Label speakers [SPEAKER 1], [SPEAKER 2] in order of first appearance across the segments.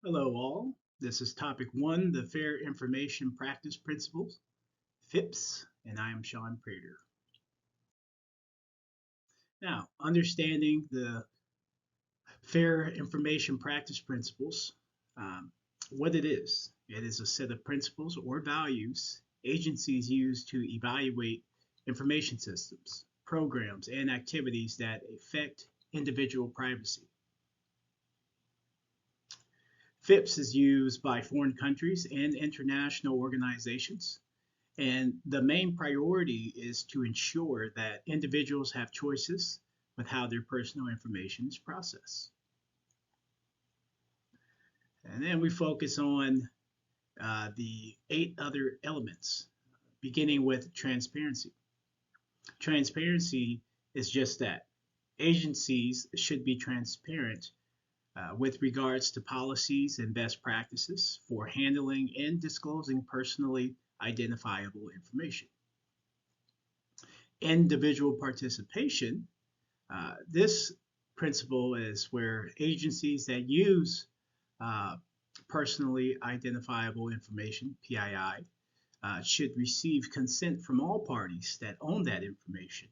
[SPEAKER 1] Hello, all. This is topic one, the Fair Information Practice Principles, FIPS, and I am Sean Prater. Now, understanding the Fair Information Practice Principles, um, what it is a set of principles or values agencies use to evaluate information systems, programs, and activities that affect individual privacy. FIPS is used by foreign countries and international organizations. And the main priority is to ensure that individuals have choices with how their personal information is processed. And then we focus on the 8 other elements, beginning with transparency. Transparency is just that. Agencies should be transparent with regards to policies and best practices for handling and disclosing personally identifiable information. Individual participation. This principle is where agencies that use uh, personally identifiable information, PII, should receive consent from all parties that own that information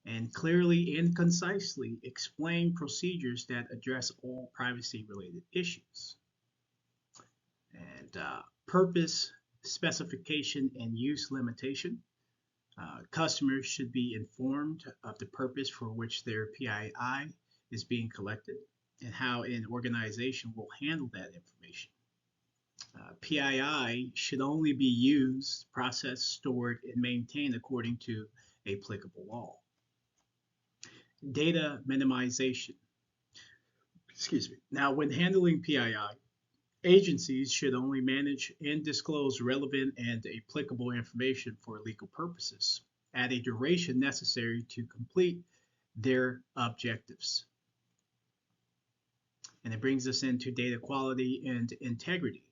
[SPEAKER 1] and clearly and concisely explain procedures that address all privacy related issues. And purpose, specification, and use limitation. Customers should be informed of the purpose for which their PII is being collected and how an organization will handle that information. PII should only be used, processed, stored, and maintained according to applicable law. Data minimization. Excuse me. Now, when handling PII, agencies should only manage and disclose relevant and applicable information for legal purposes at a duration necessary to complete their objectives. And it brings us into data quality and integrity.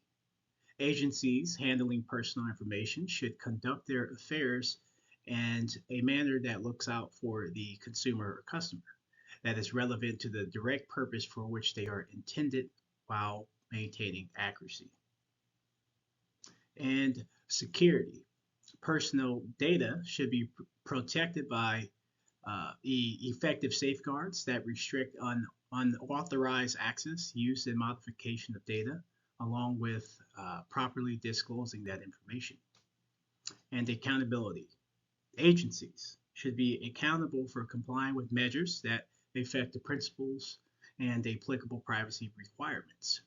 [SPEAKER 1] Agencies handling personal information should conduct their affairs in a manner that looks out for the consumer or customer, that is relevant to the direct purpose for which they are intended while maintaining accuracy. And security. Personal data should be protected by effective safeguards that restrict unauthorized access, use, and modification of data, along with properly disclosing that information. And accountability. Agencies should be accountable for complying with measures that affect the principles and applicable privacy requirements.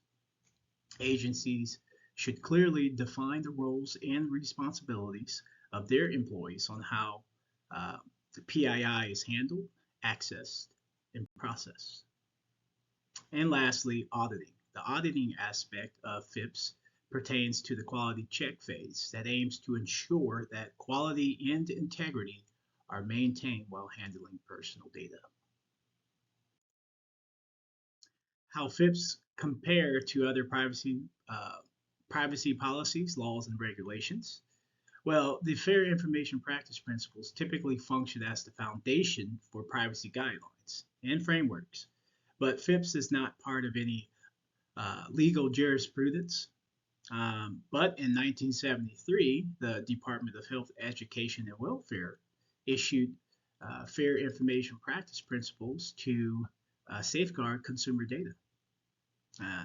[SPEAKER 1] Agencies should clearly define the roles and responsibilities of their employees on how the PII is handled, accessed, and processed. And lastly, auditing. The auditing aspect of FIPS pertains to the quality check phase that aims to ensure that quality and integrity are maintained while handling personal data. How FIPS compare to other privacy policies, laws, and regulations. Well, the Fair Information Practice Principles typically function as the foundation for privacy guidelines and frameworks, but FIPS is not part of any legal jurisprudence. But in 1973, the Department of Health, Education, and Welfare issued Fair Information Practice Principles to safeguard consumer data. Uh,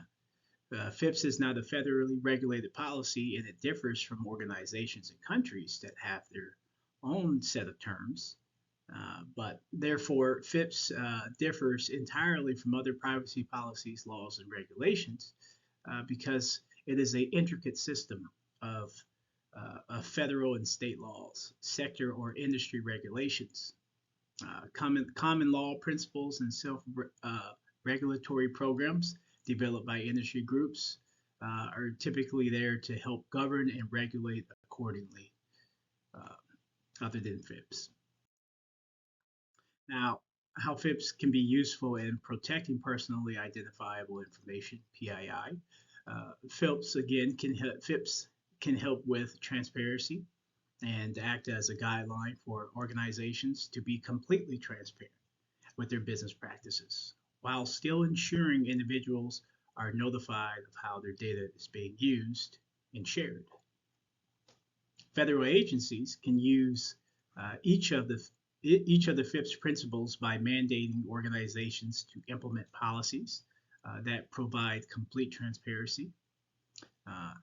[SPEAKER 1] FIPS is not a federally regulated policy, and it differs from organizations and countries that have their own set of terms. But therefore, FIPS differs entirely from other privacy policies, laws, and regulations because it is an intricate system of federal and state laws, sector or industry regulations, common law principles, and self regulatory programs developed by industry groups are typically there to help govern and regulate accordingly, uh, other than FIPS. Now, how FIPS can be useful in protecting personally identifiable information, PII. FIPS can help with transparency and act as a guideline for organizations to be completely transparent with their business practices while still ensuring individuals are notified of how their data is being used and shared. Federal agencies can use each of the FIPS principles by mandating organizations to implement policies that provide complete transparency. Uh,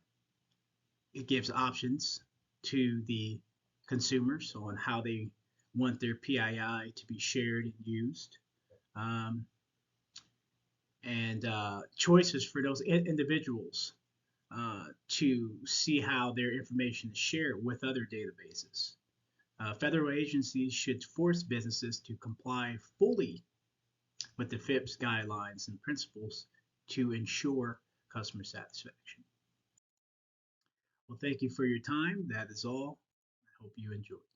[SPEAKER 1] it gives options to the consumers on how they want their PII to be shared and used. Um, and choices for those individuals to see how their information is shared with other databases. Federal agencies should force businesses to comply fully with the FIPS guidelines and principles to ensure customer satisfaction. Well, thank you for your time. That is all. I hope you enjoyed.